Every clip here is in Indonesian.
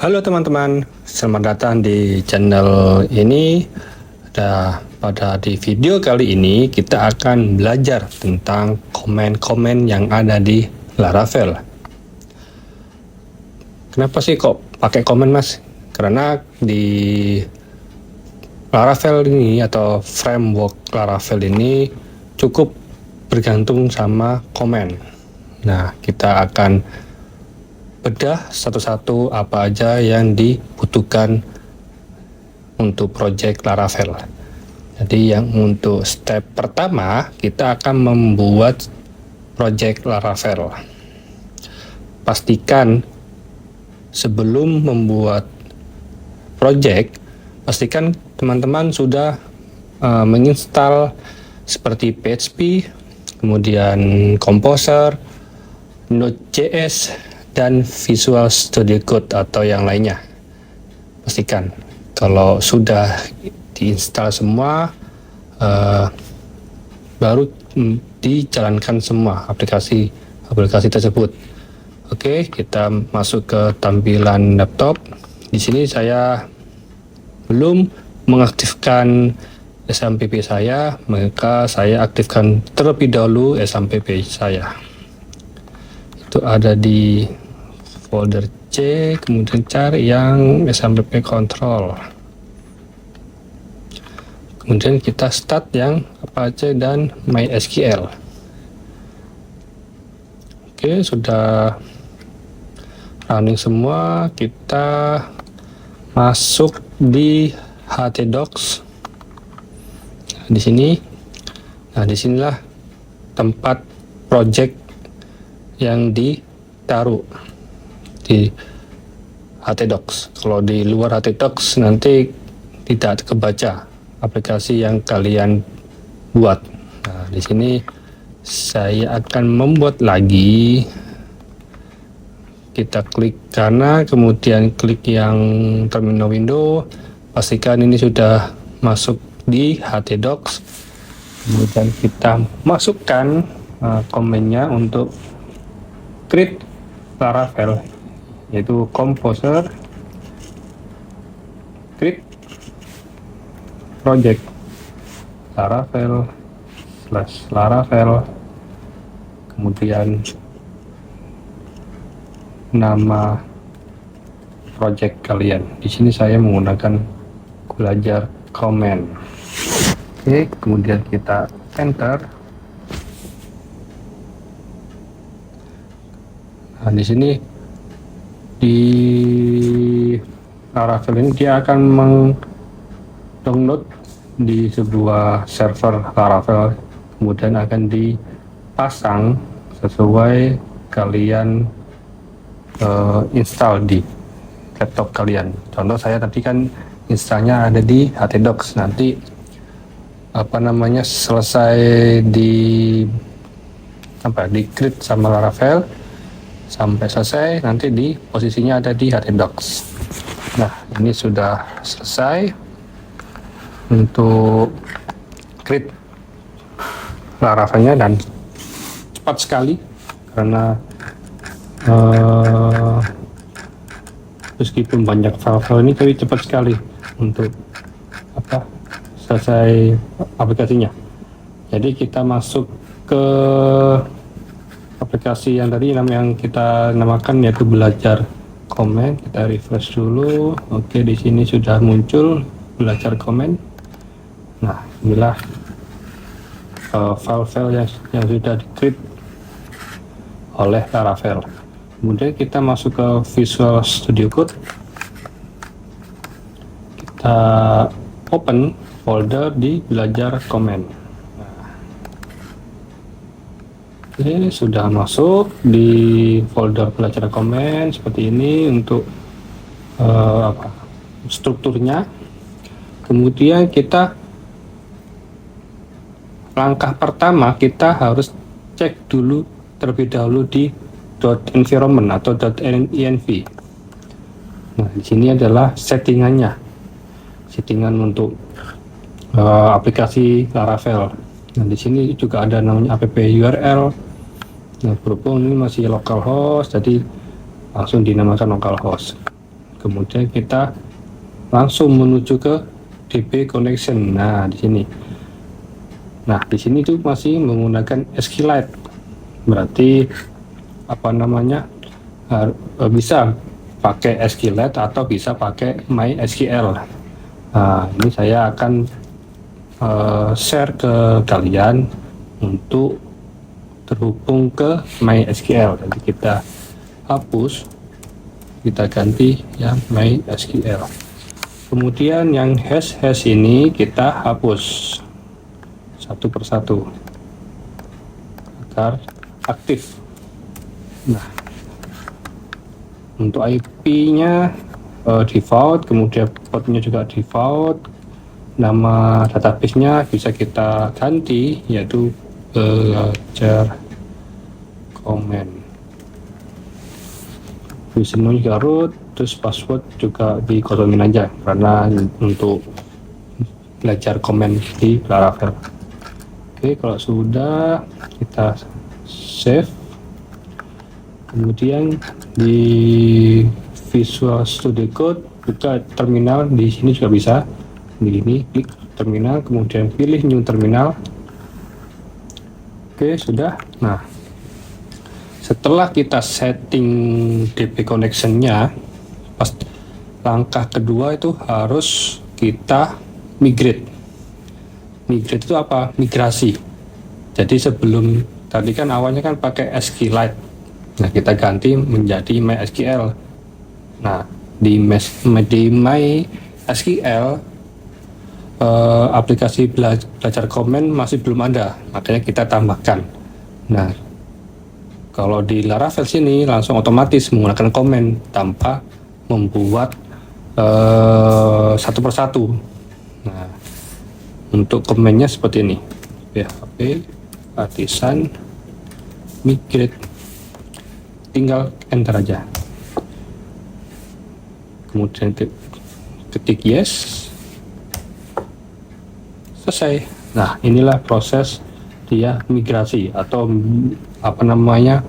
Halo teman-teman, selamat datang di channel ini. Pada di video kali ini kita akan belajar tentang komen-komen yang ada di Laravel. Kenapa sih kok pakai komen, Mas? Karena di Laravel ini atau framework Laravel ini cukup bergantung sama komen. Nah, kita akan bedah satu-satu apa aja yang dibutuhkan untuk project Laravel. Jadi yang untuk step pertama kita akan membuat project Laravel. Pastikan sebelum membuat project, pastikan teman-teman sudah menginstal seperti PHP, kemudian Composer, Node.js, dan Visual Studio Code atau yang lainnya. Pastikan kalau sudah diinstal semua, baru dijalankan semua aplikasi tersebut. Oke, kita masuk ke tampilan laptop. Di sini saya belum mengaktifkan SMPP saya, maka saya aktifkan terlebih dahulu SMPP saya. Itu ada di folder C, kemudian cari yang SMPP control, kemudian kita start yang Apache dan MySQL. Oke, sudah running semua, kita masuk di htdocs. Di sini, nah disinilah tempat project yang ditaruh di htdocs. Kalau di luar htdocs nanti tidak kebaca aplikasi yang kalian buat. Nah, di sini saya akan membuat lagi. Kita klik kanan, kemudian klik yang terminal window. Pastikan ini sudah masuk di htdocs. Kemudian kita masukkan komennya untuk create Laravel, yaitu Composer create project Laravel, kemudian nama project kalian. Di sini saya menggunakan belajar comment. Oke, kemudian kita enter. Nah, di sini di Laravel ini dia akan meng-download di sebuah server Laravel, kemudian akan dipasang sesuai kalian install di laptop kalian. Contoh saya tadi kan installnya ada di htdocs, nanti selesai di create sama Laravel sampai selesai, nanti di posisinya ada di htdocs. Nah, ini sudah selesai untuk create Laravelnya, dan cepat sekali karena meskipun banyak file-file ini, tapi cepat sekali untuk selesai aplikasinya. Jadi kita masuk ke aplikasi yang tadi yang kita namakan, yaitu belajar komen. Kita refresh dulu. Oke, di sini sudah muncul belajar komen. Nah, inilah file-file yang sudah di-create oleh Laravel. Kemudian kita masuk ke Visual Studio Code. Kita open folder di belajar komen. Oke, sudah masuk di folder belajar komen seperti ini untuk strukturnya. Kemudian langkah pertama kita harus cek dulu terlebih dahulu di .environment atau .env. Nah, di sini adalah settingan untuk aplikasi Laravel. Nah, di sini juga ada namanya app URL. Nah, berhubung ini masih localhost, jadi langsung dinamakan localhost. kemudian kita langsung menuju ke DB connection. Nah, di sini. Nah, di sini tuh masih menggunakan SQLite. Berarti apa namanya? Bisa pakai SQLite atau bisa pakai MySQL. Nah, ini saya akan share ke kalian untuk terhubung ke MySQL. Jadi kita hapus, kita ganti yang MySQL. Kemudian yang hash ini kita hapus satu persatu agar aktif. Nah, untuk IP-nya default, kemudian portnya juga default, nama database-nya bisa kita ganti yaitu belajar komen, username juga root, terus password juga dikosongin aja karena untuk belajar komen di Laravel. Oke, kalau sudah kita save, kemudian di Visual Studio Code buka terminal, di sini juga bisa. Di ini klik terminal, kemudian pilih new terminal. Oke, sudah. Nah, setelah kita setting DB connection-nya, pas langkah kedua itu harus kita migrate. Migrate itu apa? Migrasi. Jadi sebelum tadi kan awalnya kan pakai SQLite. Nah, kita ganti menjadi MySQL. Nah, di MySQL aplikasi belajar komen masih belum ada, makanya kita tambahkan. Nah, kalau di Laravel sini langsung otomatis menggunakan komen tanpa membuat satu persatu. Nah, untuk komennya seperti ini, PHP artisan migrate, tinggal enter aja, kemudian ketik yes, selesai. Nah, inilah proses dia migrasi atau apa namanya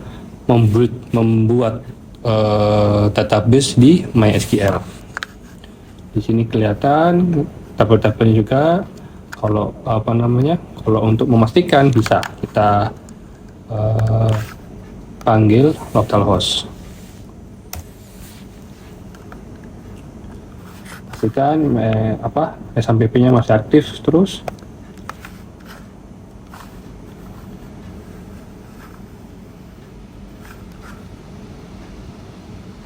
membuat database di MySQL. Di sini kelihatan tabel-tabelnya juga. Kalau apa namanya, kalau untuk memastikan bisa kita panggil localhost. Pastikan SMPP-nya masih aktif terus.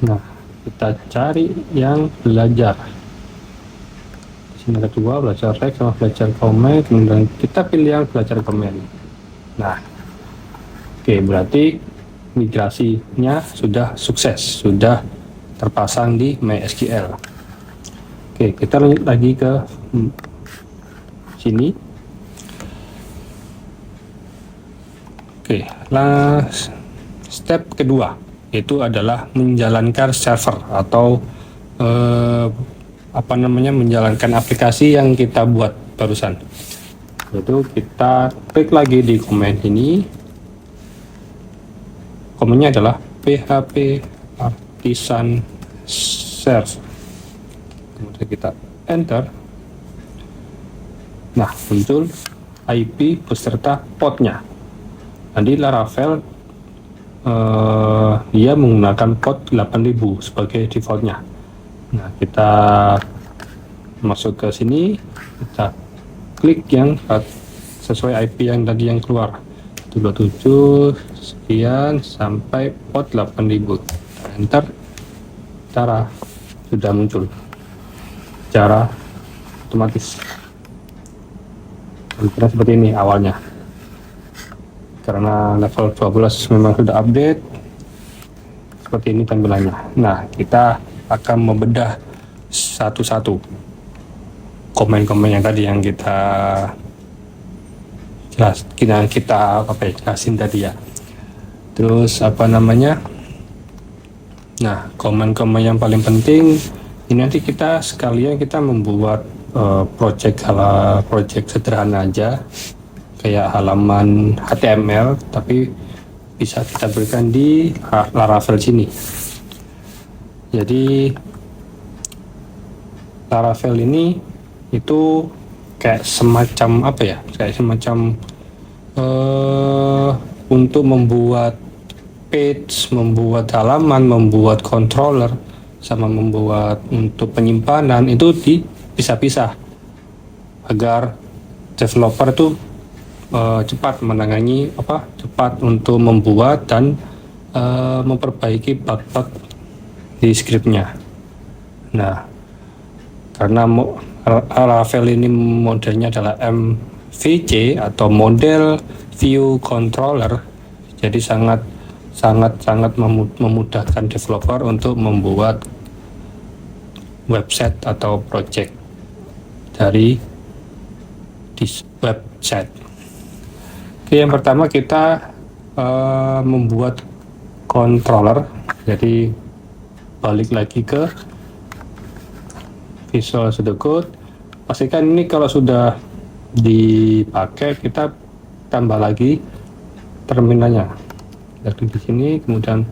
Nah, kita cari yang belajar. Di sini ada dua, belajar Rex sama belajar komen, kemudian kita pilih yang belajar komen. Nah, oke, berarti migrasinya sudah sukses, sudah terpasang di MySQL. Oke, kita lanjut lagi ke sini. Oke, step kedua itu adalah menjalankan server atau menjalankan aplikasi yang kita buat barusan. Yaitu kita klik lagi di komen ini. Komennya adalah PHP artisan serve. Kemudian kita enter. Nah, muncul IP beserta portnya. Di Laravel dia menggunakan port 8000 sebagai defaultnya. Nah, kita masuk ke sini, kita klik yang sesuai IP yang tadi yang keluar, 27 sekian sampai port 8000. Enter, cara sudah muncul secara otomatis. Karena seperti ini awalnya, karena level 12 memang sudah update. Seperti ini tampilannya. Nah, kita akan membedah satu-satu komen-komen yang tadi yang kita jelasin tadi ya. Terus nah, komen-komen yang paling penting ini nanti kita sekalian membuat project sederhana aja, kayak halaman HTML, tapi bisa kita berikan di Laravel sini. Jadi Laravel ini itu kayak semacam apa ya? Kayak semacam untuk membuat page, membuat halaman, membuat controller, sama membuat untuk penyimpanan itu dipisah-pisah agar developer itu cepat menangani cepat untuk membuat dan memperbaiki bug-bug di scriptnya. Nah, karena Laravel ini modelnya adalah MVC atau model view controller, jadi sangat memudahkan developer untuk membuat website atau project dari website. Oke, yang pertama kita membuat controller. Jadi balik lagi ke Visual Studio Code. Pastikan ini kalau sudah dipakai, kita tambah lagi terminalnya. Dari di sini, kemudian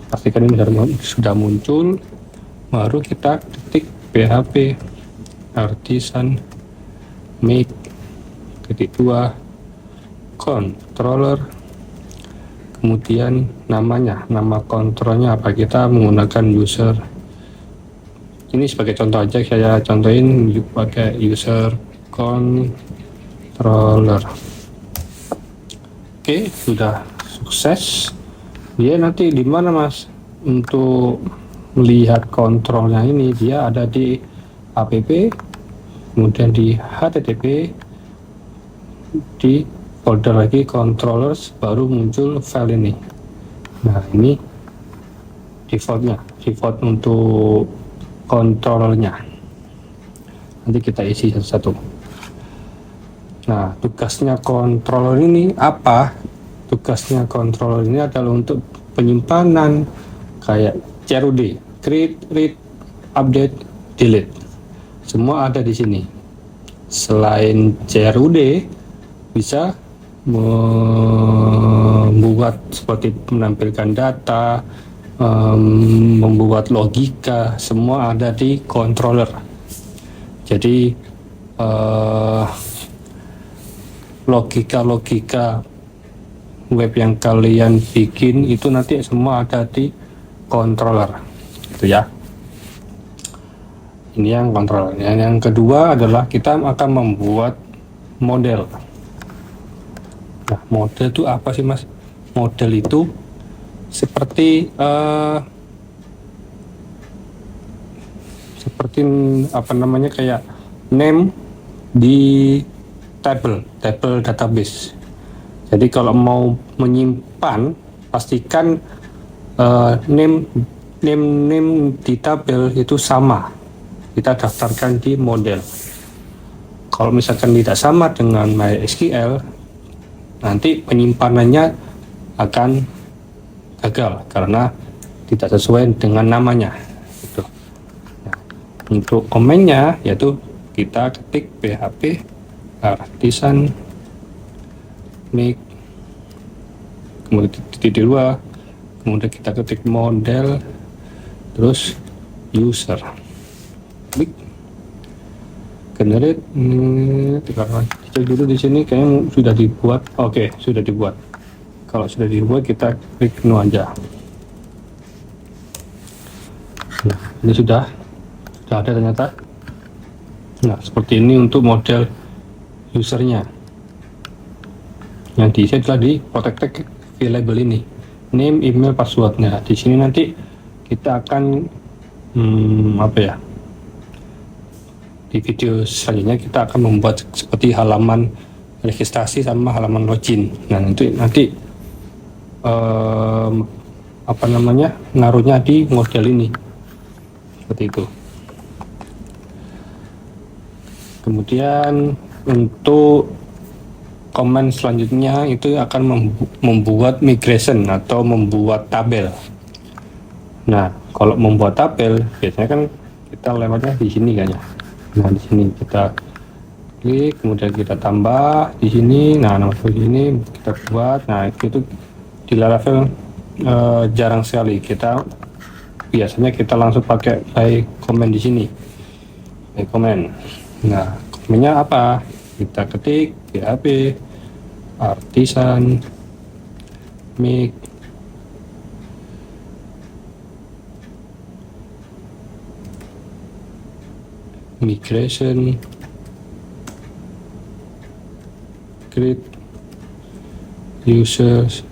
pastikan ini sudah muncul, baru kita ketik PHP artisan make ketik 2 controller, kemudian nama kontrolnya apa, kita menggunakan user. Ini sebagai contoh aja, saya contohin pakai user controller. Oke, sudah sukses. Dia nanti di mana Mas untuk melihat kontrolnya? Ini dia ada di app, kemudian di http, di folder lagi controllers, baru muncul file ini. Nah, ini default untuk controllernya. Nanti kita isi satu-satu. Nah, tugasnya controller ini apa? Tugasnya controller ini adalah untuk penyimpanan kayak CRUD, create, read, update, delete. Semua ada di sini. Selain CRUD, bisa membuat seperti menampilkan data, membuat logika, semua ada di controller. Jadi logika web yang kalian bikin itu nanti semua ada di controller, gitu ya. Ini yang controller. Yang kedua adalah kita akan membuat model. Nah, model itu apa sih Mas? Model itu seperti apa namanya, kayak name di table database. Jadi kalau mau menyimpan, pastikan name di tabel itu sama, kita daftarkan di model. Kalau misalkan tidak sama dengan MySQL, nanti penyimpanannya akan gagal karena tidak sesuai dengan namanya. Gitu. Nah, untuk komennya yaitu kita ketik PHP artisan make, kemudian titik 2, kemudian kita ketik model, terus user, klik generate. Cek dulu di sini kayaknya sudah dibuat. Oke, sudah dibuat. Kalau sudah dibuat, kita klik no aja. Nah, ini sudah ada ternyata. Nah, seperti ini untuk model usernya. Yang diisi adalah di protected variable ini, name, email, passwordnya. Di sini nanti kita akan di video selanjutnya kita akan membuat seperti halaman registrasi sama halaman login. Nah, itu nanti naruhnya di model ini seperti itu. Kemudian untuk komen selanjutnya itu akan membuat migration atau membuat tabel. Nah, kalau membuat tabel biasanya kan kita lewatnya di sini kan ya. Nah, di sini kita klik, kemudian kita tambah di sini. Nah, nomor di sini kita buat. Nah, itu di Laravel jarang sekali. Biasanya kita langsung pakai by comment di sini. komen. Nah, komennya apa? Kita ketik PHP Artisan migration create users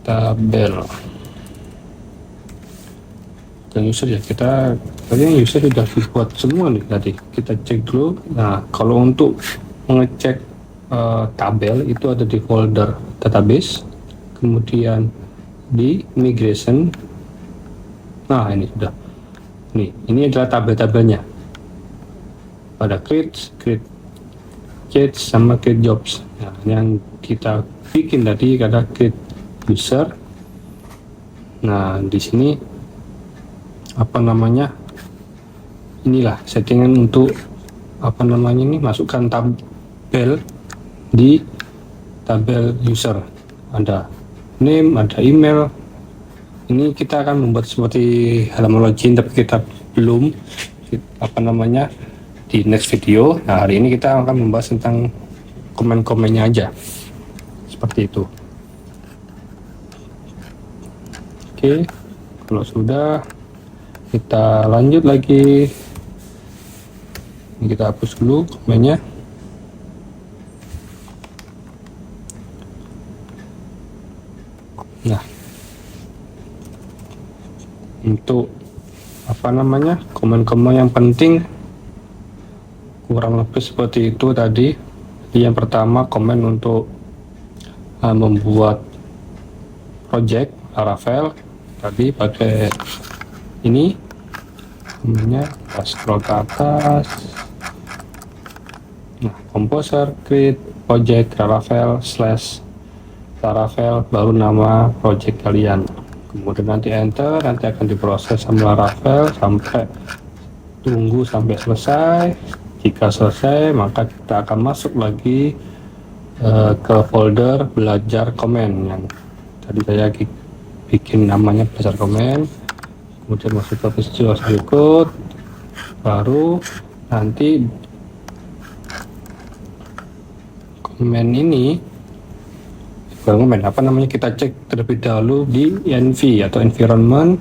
tabel. Dan user ya, kita tadi user sudah dibuat semua nih tadi. Kita cek dulu. Nah, kalau untuk mengecek tabel itu ada di folder database, kemudian di migration. Nah, ini sudah. Ini adalah tabel-tabelnya. Pada create change sama create jobs. Nah, yang kita bikin tadi ada create user. Nah, di sini inilah settingan untuk masukkan tabel di tabel user. Ada name, ada email. Ini kita akan membuat seperti halaman login, tapi kita belum di next video. Nah, hari ini kita akan membahas tentang komen-komennya aja, seperti itu. Oke, kalau sudah, kita lanjut lagi. Ini kita hapus dulu komennya. Nah, untuk komen-komen yang penting kurang lebih seperti itu tadi. Yang pertama, komen untuk membuat project Laravel tadi pakai ini namanya, scroll ke atas. Nah, composer create project Laravel baru nama project kalian, kemudian nanti enter, nanti akan diproses sama Laravel sampai tunggu sampai selesai. Jika selesai, maka kita akan masuk lagi ke folder belajar komen yang tadi saya bikin namanya belajar komen. Kemudian masuk ke Visual Studio Code, baru nanti kita cek terlebih dahulu di env atau environment.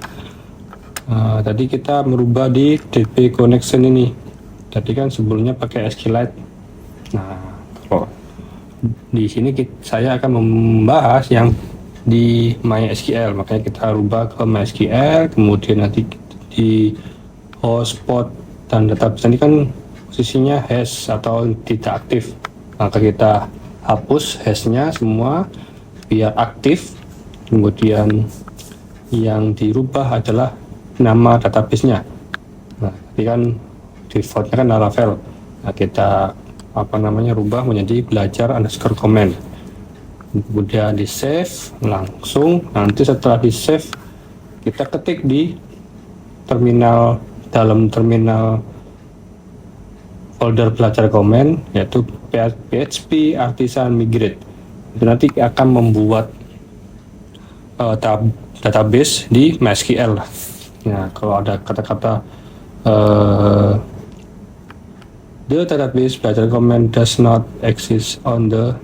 Tadi kita merubah di DB connection ini. Tadi kan sebelumnya pakai SQLite. Nah, kalau di sini saya akan membahas yang di MySQL, makanya kita rubah ke MySQL. Kemudian nanti di hotspot dan database ini kan posisinya hash atau tidak aktif, maka kita hapus hashnya semua biar aktif. Kemudian yang dirubah adalah nama database-nya. Nah, tadi kan defaultnya kan Laravel. Nah, kita rubah menjadi belajar_comment. Kemudian di save langsung. Nanti setelah di save, kita ketik di dalam terminal folder belajar komen, yaitu PHP Artisan Migrate. Itu nanti akan membuat database di MySQL. Nah, kalau ada kata-kata the database belajar komen does not exist on the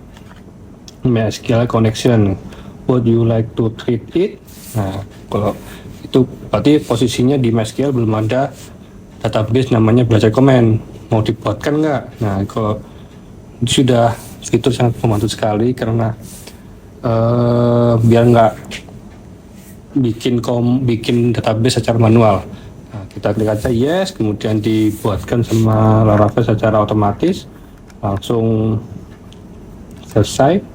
MySQL connection, would you like to treat it? Nah, kalau itu berarti posisinya di MySQL belum ada database namanya belajar komen, mau dibuatkan nggak? Nah, kalau sudah, fitur sangat membantu sekali karena biar nggak bikin database secara manual. Nah, kita klik aja yes, kemudian dibuatkan sama Laravel secara otomatis, langsung selesai.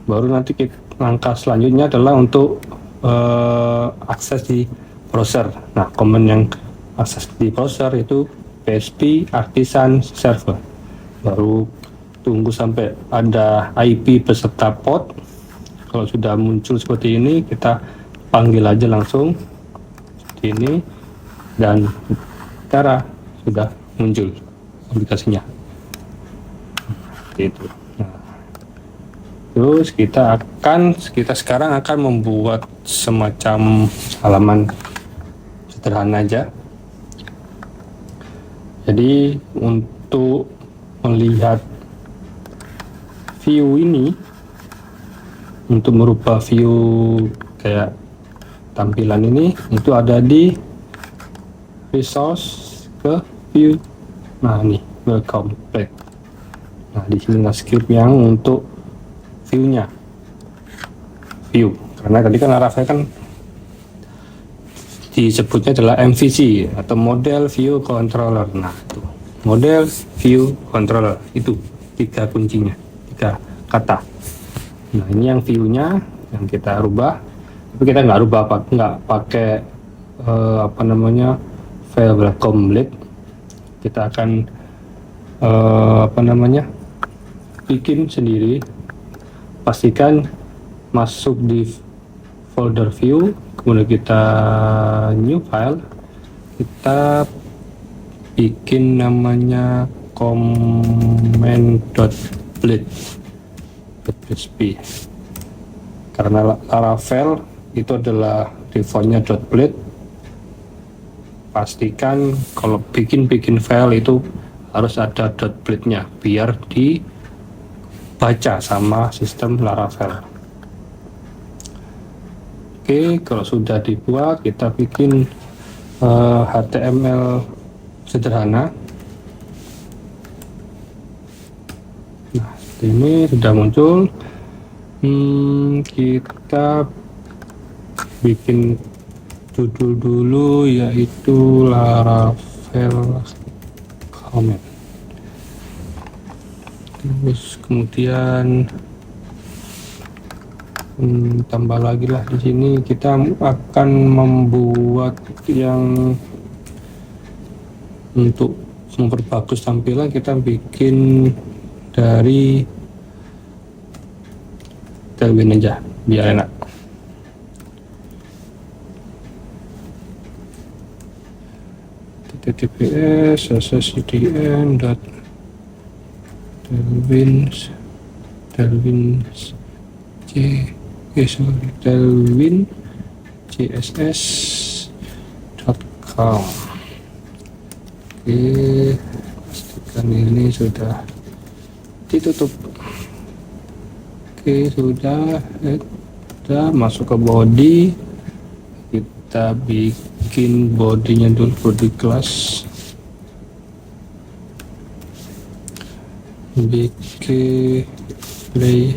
Baru nanti langkah selanjutnya adalah untuk akses di browser. Nah, komen yang akses di browser itu PHP Artisan Server. Baru tunggu sampai ada IP beserta port. Kalau sudah muncul seperti ini, kita panggil aja langsung seperti ini, dan cara sudah muncul aplikasinya. Seperti itu. Terus kita sekarang akan membuat semacam halaman sederhana aja. Jadi untuk melihat view ini, untuk merubah view kayak tampilan ini, itu ada di resource ke view. Nah ini welcome back. Nah di sini script yang untuk view-nya, karena tadi kan Laravel kan disebutnya adalah MVC atau model view controller. Nah itu model view controller, itu 3 kuncinya, 3 kata. Nah ini yang view-nya yang kita rubah, tapi kita nggak rubah, nggak pakai file welcome list. Kita akan bikin sendiri. Pastikan masuk di folder view, kemudian kita new file, kita bikin namanya comment.blade.php, karena Laravel itu adalah defaultnya .blade. Pastikan kalau bikin file itu harus ada .blade-nya biar dibaca sama sistem Laravel. Oke, kalau sudah dibuat, kita bikin HTML sederhana. Nah, ini sudah muncul. Kita bikin judul dulu, yaitu Laravel comment. Terus kemudian tambah lagi lah di sini. Kita akan membuat yang untuk memperbagus tampilan, kita bikin dari Tailwind aja biar enak. https tailwindcss.com. Oke, pastikan ini sudah ditutup. Oke, sudah masuk ke body. Kita bikin bodinya dulu, body class, bikin play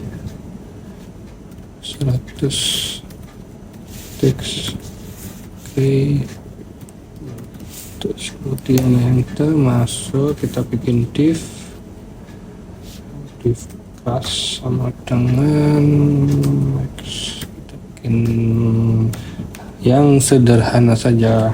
100 teks. Oke, terus kemudian enter, masuk, kita bikin div class sama dengan max. Kita bikin yang sederhana saja.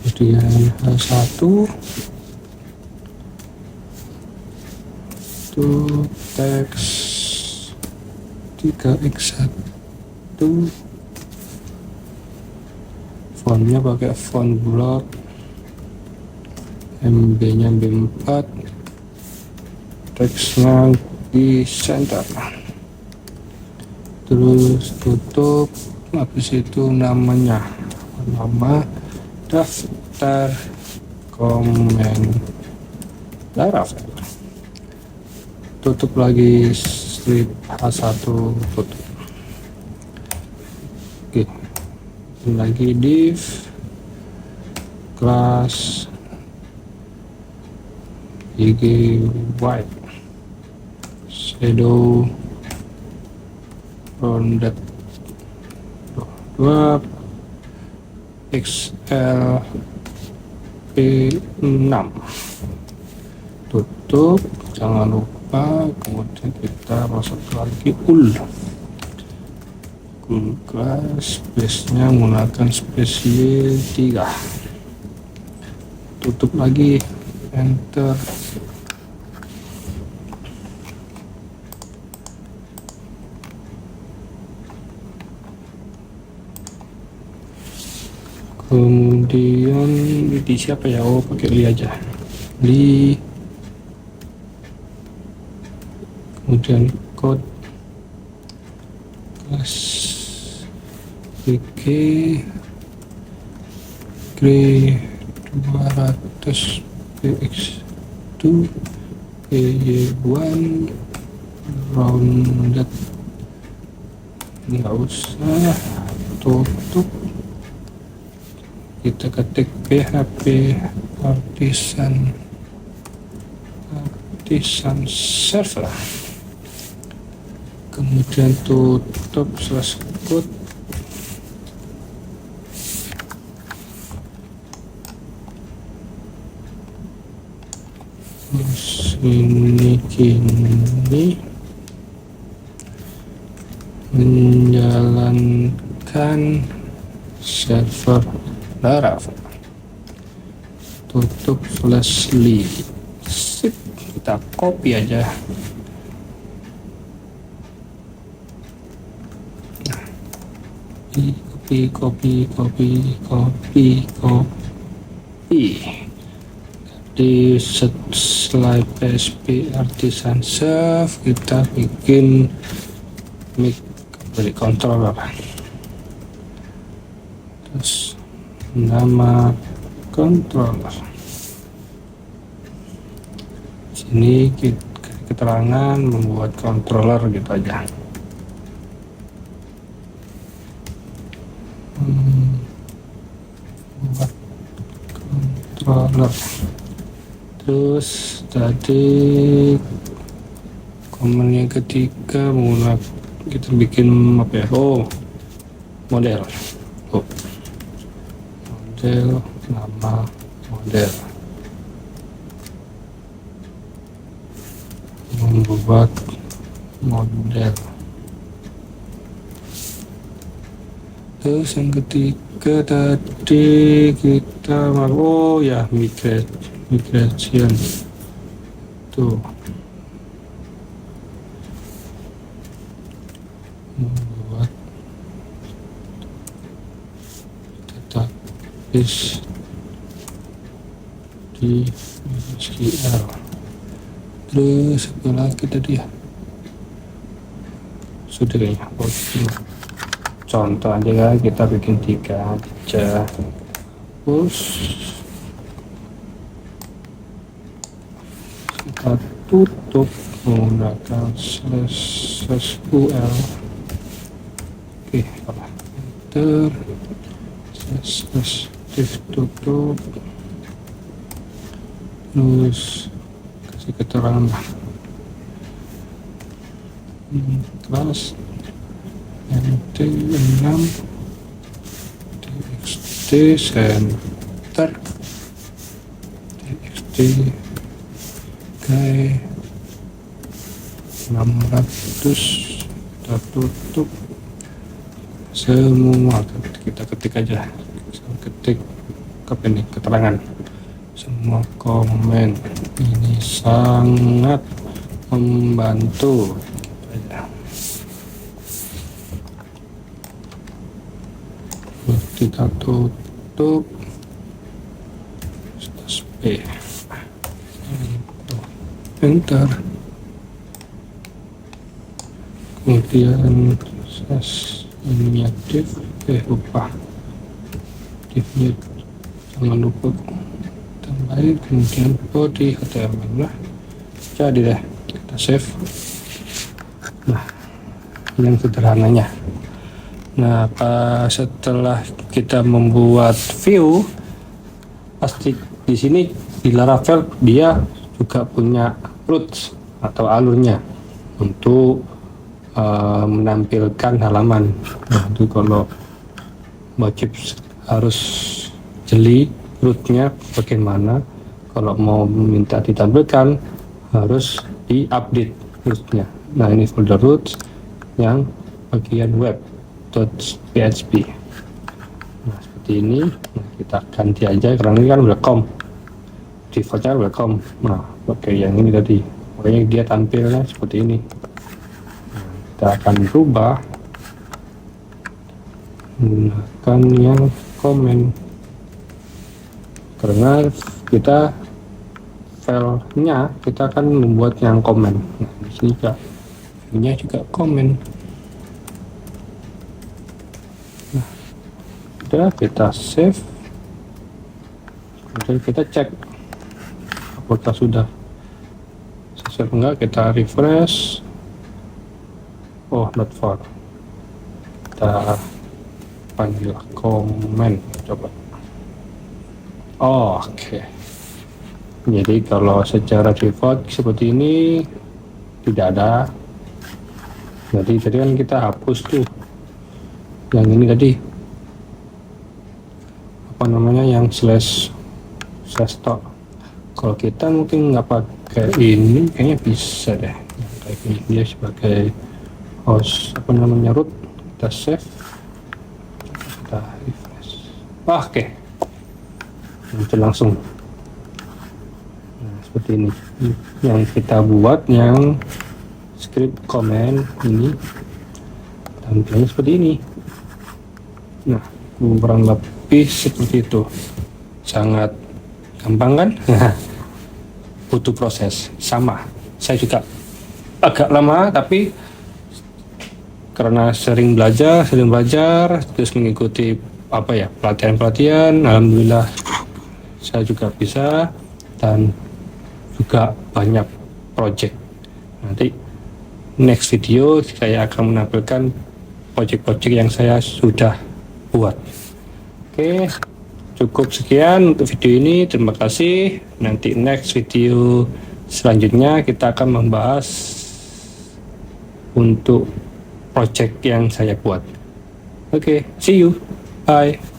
Kemudian H1 itu teks 3x1, fontnya pakai font block, MB nya B4, teksnya di center, terus tutup. Habis itu nama daftar komen Laravel, tutup lagi strip H1, tutup. Oke, lagi div class IG white shadow rounded 2 XL P6, tutup. Jangan lupa kemudian kita masuk lagi class, space nya menggunakan spesial 3, tutup lagi, enter. Kemudian di siapa ya, pakai li aja, kemudian code /pk gray 200 px2 py1 rounded, nggak usah, tutup. Kita ketik php artisan server, kemudian tutup /code. Ini kini menjalankan server Laravel, tutup /li. Sip, kita copy aja. Copy di slide PHP artisan serve kita bikin mic controller, terus nama controller sini keterangan membuat controller gitu aja. Buat controller. Terus tadi komen yang ketiga menggunakan, kita bikin apa ya, model, nama model, membuat model. Terus yang ketiga tadi kita migration tuh, membuat database di SQL. Terus apa lagi tadi ya, sudah kayaknya. Contoh aja kan, kita bikin 3 aja. Terus kita tutup menggunakan /SQL. Oke, enter, tutup, terus kasih keterangan kelas nt6 txt center txt kayak 600, kita tutup semua. Kita ketik aja, ketik keterangan semua komen ini sangat membantu. Kita tutup /p, enter, kemudian ininya div, lupa divnya, jangan lupa tambahin, kemudian body HTML lah, jadi deh, kita save. Nah, yang sederhananya. Nah, setelah kita membuat view, pasti di sini di Laravel dia juga punya roots atau alurnya untuk menampilkan halaman. Nah, itu kalau wajib harus jeli rootnya bagaimana. Kalau mau minta ditampilkan harus diupdate rootnya. Nah, ini folder roots yang bagian web .php. Nah, seperti ini. Nah, kita ganti aja karena ini kan welcome, defaultnya welcome. Nah, pakai yang ini tadi, pokoknya dia tampilnya seperti ini. Nah, kita akan rubah menggunakan yang komen, karena kita filenya kita akan membuat yang komen. Nah, di sini juga komen. sudah, kita save, kemudian kita cek apakah sudah sesuai enggak. Kita refresh. Oh, not found. Kita panggil komen, coba. Oh, oke. Jadi kalau secara default seperti ini tidak ada. Jadi kan kita hapus tuh yang ini tadi, apa namanya, yang slash stock. Kalau kita mungkin nggak pakai ini, kayaknya bisa deh kayak gini, dia sebagai host, apa namanya, root. Kita save, kita refresh. Oke, muncul langsung. Nah, seperti ini yang kita buat, yang script comment ini tampilnya seperti ini. Nah, kurang lebih seperti itu. Sangat gampang kan? Butuh proses. Sama, saya juga agak lama, tapi karena sering belajar terus mengikuti pelatihan, alhamdulillah saya juga bisa, dan juga banyak project. Nanti next video saya akan menampilkan project-project yang saya sudah buat. Oke, cukup sekian untuk video ini. Terima kasih. Nanti next video selanjutnya kita akan membahas untuk project yang saya buat. Oke, see you. Bye.